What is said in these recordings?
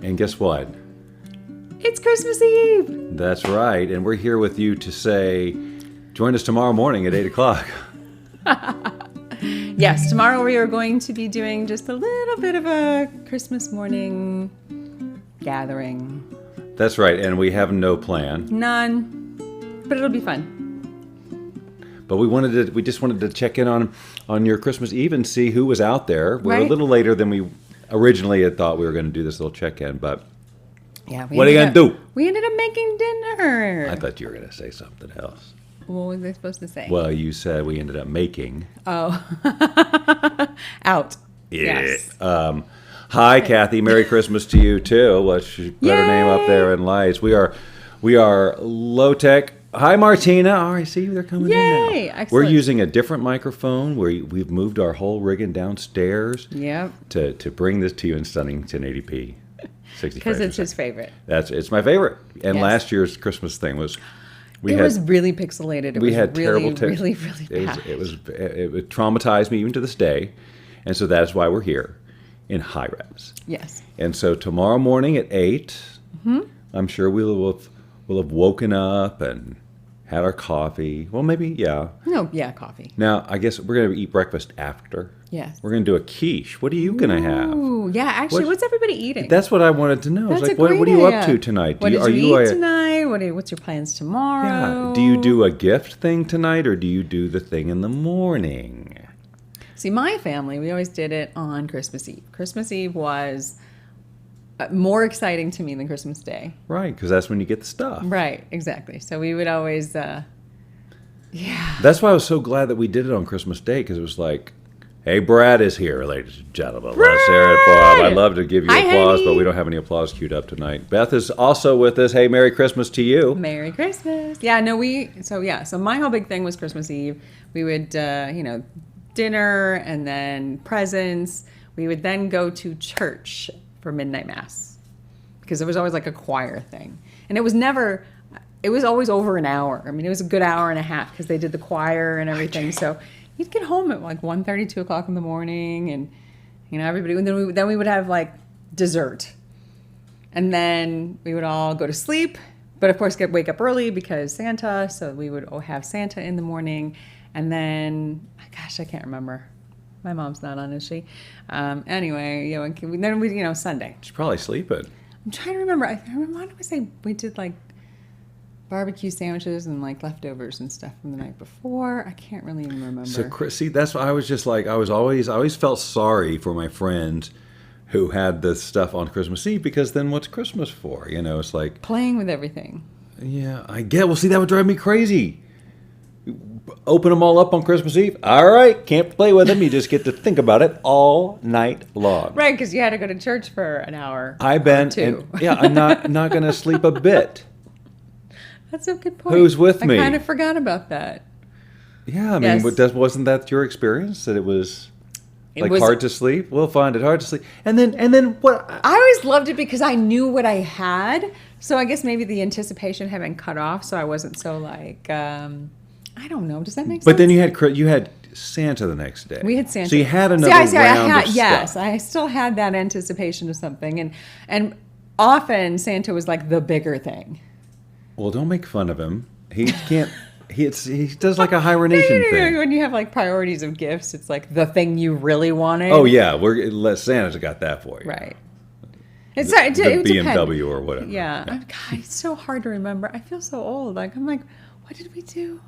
And guess what? It's Christmas Eve. That's right. And we're here with you to say, join us tomorrow morning at 8 o'clock. Yes, tomorrow we are going to be doing just a little bit of a Christmas morning gathering. That's right. And we have no plan. None, but it'll be fun. But we just wanted to check in on your Christmas Eve and see who was out there. We're a Right. little later than we originally had thought we were going to do this little check-in, but Yeah. what are you going to do? We ended up making dinner. I thought you were going to say something else. What was I supposed to say? Well, you said we ended up making. Oh. Out. Yeah. Yes. Hi, Kathy. Merry Christmas to you too. What's your better name up there in lights? We are low tech. Hi, Martina. All right, see, they're coming in now. Yay! Excellent. We're using a different microphone. We've moved our whole rigging downstairs. Yep. To bring this to you in stunning 1080p, 60 Because frames it's a his second. favorite. It's my favorite. And Yes. last year's Christmas thing was It was really pixelated. It we was had really, terrible text. really, really bad. It traumatized me even to this day, and so that's why we're here in high res. Yes. And so tomorrow morning at 8, I'm sure we'll have woken up and had our coffee. Well, maybe, yeah. No, yeah, coffee. Now, I guess we're going to eat breakfast after. Yes. We're going to do a quiche. What are you going to have? Ooh, yeah, actually, What- what's everybody eating? That's what I wanted to know. That's It's like, a great what are you up idea. to tonight? What did are you eat a- tonight? What's your plans tomorrow? Yeah. Do you do a gift thing tonight, or do you do the thing in the morning? See, my family, we always did it on Christmas Eve. Christmas Eve was more exciting to me than Christmas Day. Right, because that's when you get the stuff. Right, exactly. So we would always, yeah. That's why I was so glad that we did it on Christmas Day, because it was like, hey, Brad is here, ladies and gentlemen. Let's hear it for him. I'd love to give you Hi, applause, honey. but we don't have any applause queued up tonight. Beth is also with us. Hey, Merry Christmas to you. Merry Christmas. Yeah, no, so my whole big thing was Christmas Eve. We would, dinner and then presents. We would then go to church for midnight mass because there was always like a choir thing. And it was always over an hour. I mean, it was a good hour and a half because they did the choir and everything. So you'd get home at like 1:30, 2 o'clock in the morning, and, everybody, and then we would have like dessert. And then we would all go to sleep, but of course wake up early because Santa. So we would have Santa in the morning. And then, gosh, I can't remember. My mom's not on, is she? Anyway, then we, Sunday. She's probably sleeping. I'm trying to remember. I want to say we did like barbecue sandwiches and like leftovers and stuff from the night before. I can't really even remember. So, see, that's why I was just like, I always felt sorry for my friends who had this stuff on Christmas Eve, because then what's Christmas for? It's like, playing with everything. yeah, I get. Well, see, that would drive me crazy. Open them all up on Christmas Eve. All right, can't play with them. You just get to think about it all night long. Right, because you had to go to church for an hour. I've been, or two. and, yeah, I'm not going to sleep a bit. That's a good point. Who's with me? I kind of forgot about that. Yeah, I mean, Yes. wasn't that your experience, that it was It like was- hard to sleep? We'll find it hard to sleep. And then what? I always loved it because I knew what I had. So I guess maybe the anticipation had been cut off, so I wasn't so like, I don't know. Does that make sense? But then you had Santa the next day. We had Santa. So you had another See, round of yes, stuff. I still had that anticipation of something, and often Santa was like the bigger thing. Well, don't make fun of him. He can't. He does like a hibernation thing. When you have like priorities of gifts, it's like the thing you really wanted. Oh yeah, Santa's got that for you. Right. It's The it depends. BMW or whatever. Yeah. God, it's so hard to remember. I feel so old. I'm like, what did we do?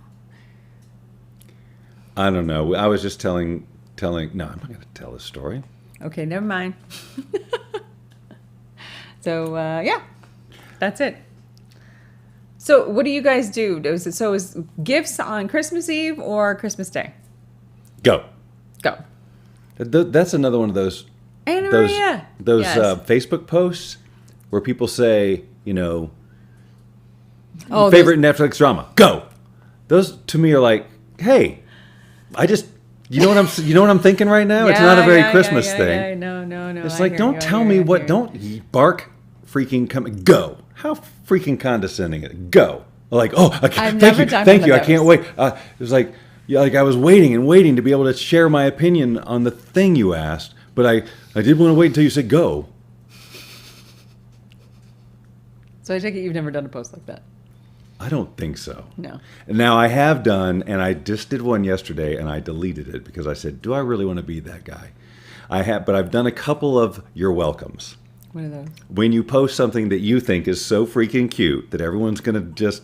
I don't know. I was just telling. No, I'm not going to tell this story. Okay, never mind. So yeah, that's it. So what do you guys do? Is gifts on Christmas Eve or Christmas Day? Go. Go. That's another one of those Anna those Maria. those Yes. Facebook posts where people say, Oh, favorite Netflix drama. Go. Those to me are like, hey, you know what I'm thinking right now? It's not a very Christmas thing. Yeah. No. It's I like, hear don't you, I tell hear me you, I what. hear you. Don't bark. Freaking come. Go. How freaking condescending it. Go. Like, oh, okay, I've thank never you, done thank one you. of I can't those. wait. It was like, yeah, like I was waiting to be able to share my opinion on the thing you asked, but I did want to wait until you said go. So I take it you've never done a post like that. I don't think so. No. Now I have done, and I just did one yesterday, and I deleted it because I said, "Do I really want to be that guy?" I have, but I've done a couple of "You're welcomes." What are those? When you post something that you think is so freaking cute that everyone's going to just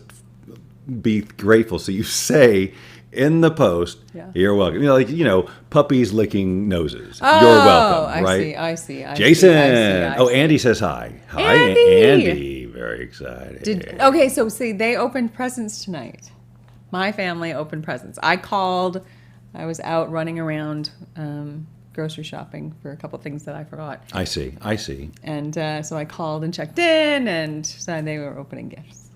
be grateful, so you say in the post, Yeah. "You're welcome." Puppies licking noses. Oh, You're welcome, right? I see. Jason. I see. Andy says hi. Hi, Andy. Andy. Very excited. Okay, so see, they opened presents tonight. My family opened presents. I called. I was out running around grocery shopping for a couple things that I forgot. I see. And so I called and checked in, and so they were opening gifts.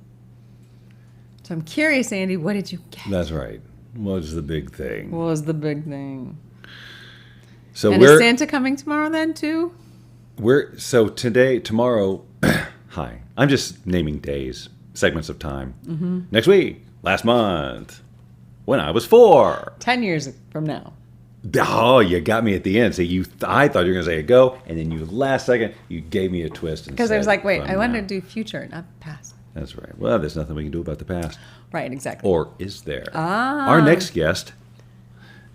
So I'm curious, Andy, what did you get? That's right. What's the big thing? What was the big thing? So And is Santa coming tomorrow then too? Tomorrow. Hi. I'm just naming days, segments of time. Mm-hmm. Next week, last month, when I was 4. 10 years from now. Oh, you got me at the end. See, I thought you were going to say go, and then last second, you gave me a twist. Because I was like, wait, I wanted to do future, not past. That's right. Well, there's nothing we can do about the past. Right, exactly. Or is there? Ah. Our next guest,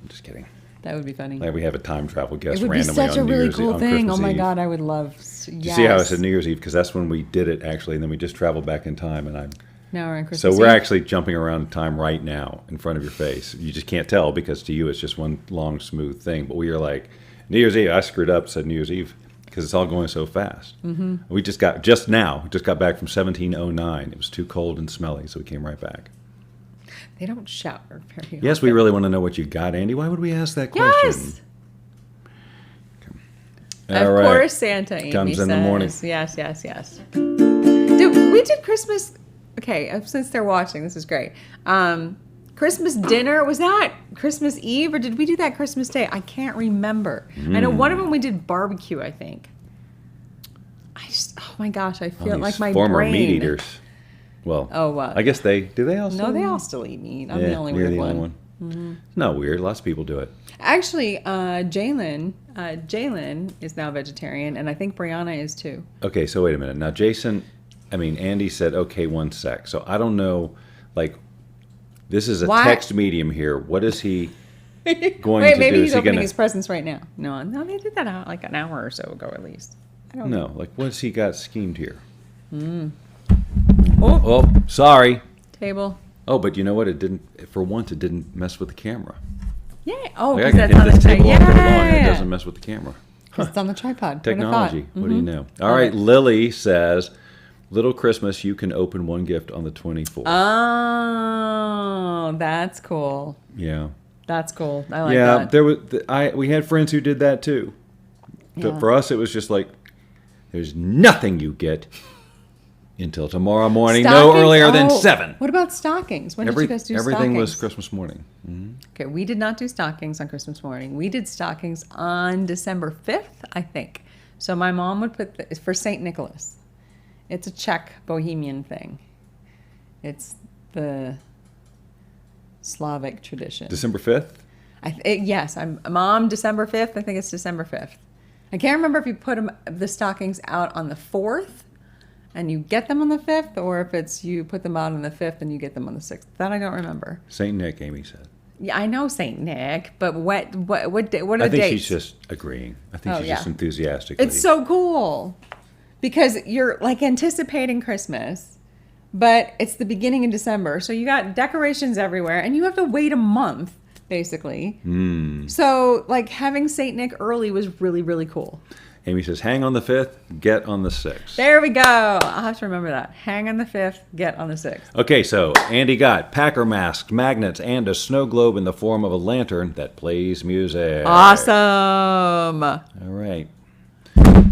I'm just kidding. That would be funny. Like we have a time travel guest It would be randomly such a on New really Year's Eve, cool on thing. Christmas Oh my Eve. God, I would love. Did you see how I said New Year's Eve? Because that's when we did it actually, and then we just traveled back in time, and Now we're on Christmas So Eve. we're actually jumping around time right now in front of your face. You just can't tell because to you it's just one long smooth thing. But we are like New Year's Eve. I screwed up, said New Year's Eve because it's all going so fast. Mm-hmm. We just got back from 1709. It was too cold and smelly, so we came right back. They don't shower very Yes, we really want to know what you got, Andy. Why would we ask that question? Yes. All Of right. course, Santa Amy Comes in the says. morning. Yes. Dude, we did Christmas. Okay, since they're watching, this is great. Christmas dinner, was that Christmas Eve or did we do that Christmas Day? I can't remember. I know one of them we did barbecue, I think. Oh my gosh, I feel like my former brain. meat eaters. Well, what? I guess do they all still No, they eat? all still eat meat. I'm Yeah, the only you're weird the one. only one. No, weird. Lots of people do it. Actually, Jalen is now vegetarian, and I think Brianna is too. Okay, so wait a minute. Now, Andy said, okay, 1 sec. So I don't know, this is a What? text medium here. What is he going to do? Wait, maybe he's Is he opening gonna- his presents right now. No, they did that like an hour or so ago at least. I don't know. No, what's he got schemed here? Oh, Sorry. table. Oh, but you know what? It didn't mess with the camera. Yeah. Oh, I because can that's hit on the this table all day long and it Yeah. doesn't mess with the camera. 'Cause it's on the tripod. Who'd have thought? Technology. What do you know? All Love right, it. Lily says, Little Christmas, you can open one gift on the 24th. Oh, that's cool. Yeah. That's cool. I like Yeah, that. we had friends who did that too. But Yeah. for us, it was just like, there's nothing you get until tomorrow morning, no Stockings? earlier than Oh, 7. What about stockings? When did you guys do Everything was stockings? Christmas morning. Okay, we did not do stockings on Christmas morning. We did stockings on December 5th, I think. So my mom would put it's for St. Nicholas. It's a Czech Bohemian thing. It's the Slavic tradition. December 5th? Yes, Mom, December 5th. I think it's December 5th. I can't remember if you put the stockings out on the 4th and you get them on the 5th, or if it's you put them out on the 5th and you get them on the 6th. That I don't remember. St. Nick, Amy said. Yeah, I know St. Nick, but what are the dates? I think she's just agreeing. I think Oh, she's yeah. just enthusiastic. It's so cool because you're anticipating Christmas, but it's the beginning of December. So you got decorations everywhere and you have to wait a month, basically. So having St. Nick early was really, really cool. Amy says, hang on the 5th, get on the 6th. There we go. I'll have to remember that. Hang on the 5th, get on the 6th. Okay, so Andy got Packer masks, magnets, and a snow globe in the form of a lantern that plays music. Awesome. All right.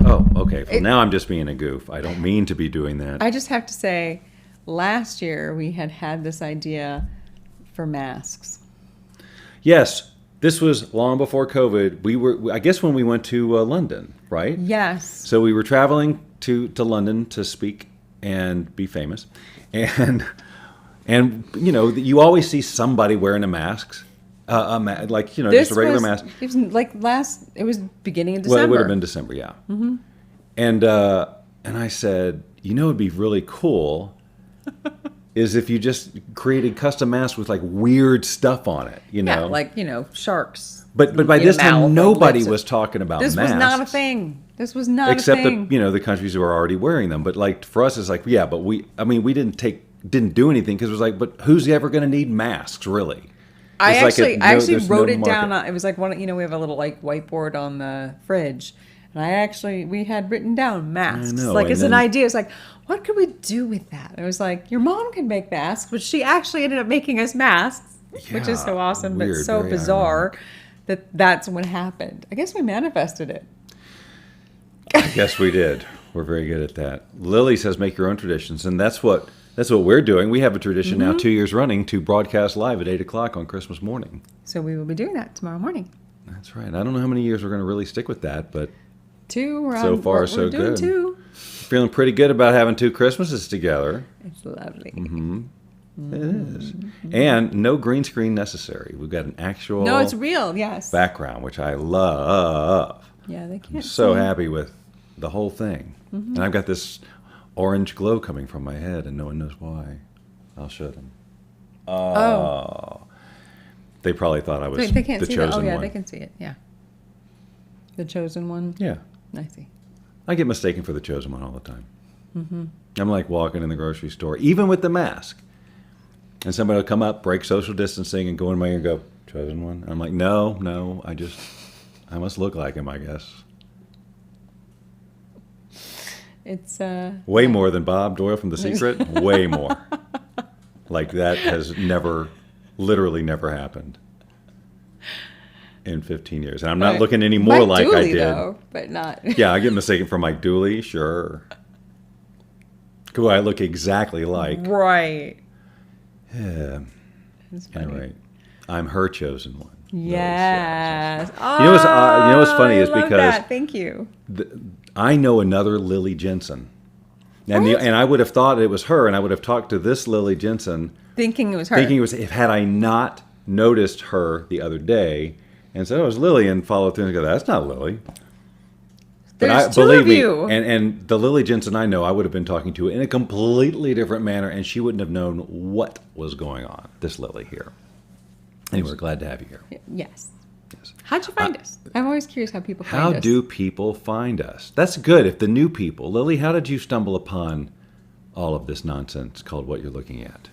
Oh, okay. Well, now I'm just being a goof. I don't mean to be doing that. I just have to say, last year we had this idea for masks. Yes, this was long before COVID. I guess when we went to London, right? Yes. So we were traveling to London to speak and be famous. And you always see somebody wearing a mask. Just a regular mask. It was beginning of December. Well, it would have been December, yeah. Mm-hmm. And I said, you know, it'd be really cool is if you just created custom masks with like weird stuff on it, you know? Yeah, like, sharks. But by in this a mouth time, and nobody lips. was talking about This masks. was not a thing. This was not Except a thing. the countries who are already wearing them. But like for us, it's like, yeah, but we didn't do anything because it was like, but who's ever going to need masks, really? I It's like actually there's wrote no it down. market. It was like we have a little like whiteboard on the fridge, and we had written down masks. I know, Like and it's an then- idea. It's like, what could we do with that? And it was like, your mom can make masks, which she actually ended up making us masks, which is so Yeah, awesome, but weird, so very bizarre that's what happened. I guess we manifested it. I guess we did. We're very good at that. Lily says, make your own traditions, and that's what we're doing. We have a tradition now, 2 years running, to broadcast live at 8:00 on Christmas morning. So we will be doing that tomorrow morning. That's right. I don't know how many years we're going to really stick with that, but 2. We're So on, far, we're so doing good. 2. feeling pretty good about having 2 Christmases together. It's lovely. It is. And no green screen necessary. We've got an actual No, it's real. Yes. background, which I love. Yeah, they I'm can't. so see. happy with the whole thing. And I've got this orange glow coming from my head, and no one knows why. I'll show them. Oh. They probably thought I was Wait, they can't the see that. chosen Oh, yeah, one. they can see it. Yeah. The chosen one. Yeah. I see. I get mistaken for the chosen one all the time. I'm like walking in the grocery store, even with the mask. And somebody will come up, break social distancing, and go in my ear and go, chosen one? I'm like, no, I must look like him, I guess. It's Way more than Bob Doyle from The Secret. Way more. Like that has literally never happened in 15 years. And I'm not Right. looking any more Mike like I Dooley, did. though, but not. Yeah, I get mistaken for Mike Dooley, sure. Who I look exactly like. Right. Yeah. It's funny. Anyway, I'm her chosen one. Yes. You know what's funny I is love because that. Thank you. I know another Lily Jensen. And What? and I would have thought it was her, and I would have talked to this Lily Jensen Thinking it was her. thinking it was, had I not noticed her the other day and said, oh, it was Lily, and followed through and go, that's not Lily. There's two believe of me, you. and the Lily Jensen I know, I would have been talking to in a completely different manner, and she wouldn't have known what was going on. This Lily here. Anyway, we're glad to have you here. Yes. Yes. How'd you find us? I'm always curious how people find How us. do people find us? That's good. If the new people, Lily, how did you stumble upon all of this nonsense called what you're looking at?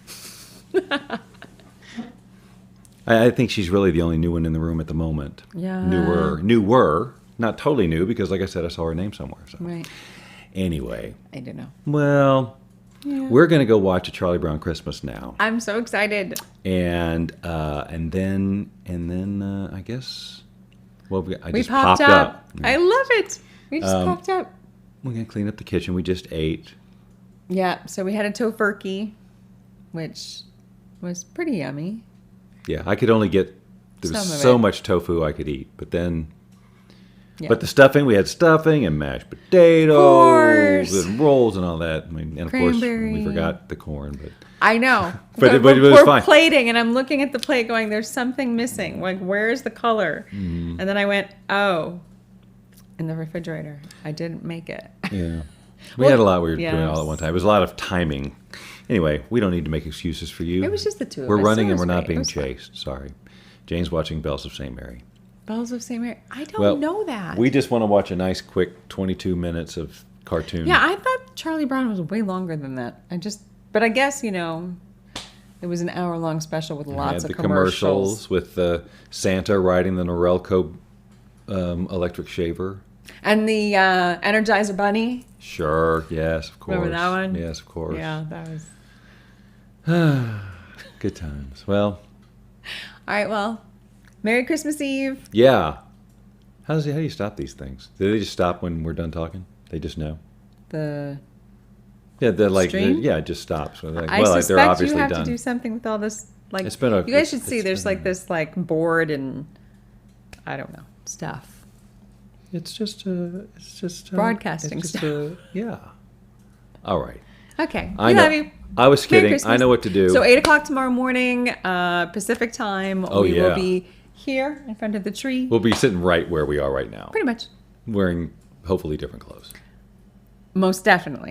I think she's really the only new one in the room at the moment. Yeah. Newer, not totally new because, like I said, I saw her name somewhere. So. Right. Anyway, I don't know. well, Yeah. we're going to go watch a Charlie Brown Christmas now, I'm so excited. and then I guess, well, I We just popped up. I love it. We just popped up. We're going to clean up the kitchen. We just ate. Yeah. So we had a tofurkey, which was pretty yummy. Yeah, I could only get, there was Some of so it. much tofu I could eat, but then, Yeah. but the stuffing, we had stuffing and mashed potatoes Course. and rolls and all that. I mean, and of course, Cranberry. we forgot the corn, but I know. But it we're was fine. plating, and I'm looking at the plate going, there's something missing. Like, where's the color? Mm-hmm. And then I went, oh, in the refrigerator. I didn't make it. yeah. We Well, had a lot we were yes. doing all at one time. It was a lot of timing. Anyway, we don't need to make excuses for you. It was just the two of We're us. running It and was we're not great. It being was fun. chased. Sorry. Jane's watching Bells of St. Mary. Bells of St. Mary. I don't Well, know that. We just want to watch a nice, quick 22 minutes of cartoon. Yeah, I thought Charlie Brown was way longer than that. But I guess, it was an hour-long special with We lots had of the commercials. with Santa riding the Norelco electric shaver. And the Energizer Bunny. Sure, yes, of course. Remember that one? Yes, of course. Yeah, that was... Good times. Well, All right, well, Merry Christmas Eve. yeah. How do you stop these things? Do they just stop when we're done talking? They just know? The Yeah, they're like, Stream? yeah, it just stops. They're like, I well, they're suspect obviously you have done. to do something with all this. Like, It's been a- you guys should it's- see. it's There's been- like this board and I don't know stuff. It's just Broadcasting it's just stuff. yeah. All right. Okay, I we know. love you. I was Merry kidding. I Christmas. know what to do. So 8:00 tomorrow morning, Pacific time. Oh, we yeah. will be here in front of the tree. We'll be sitting right where we are right now, Pretty much. wearing hopefully different clothes. Most definitely.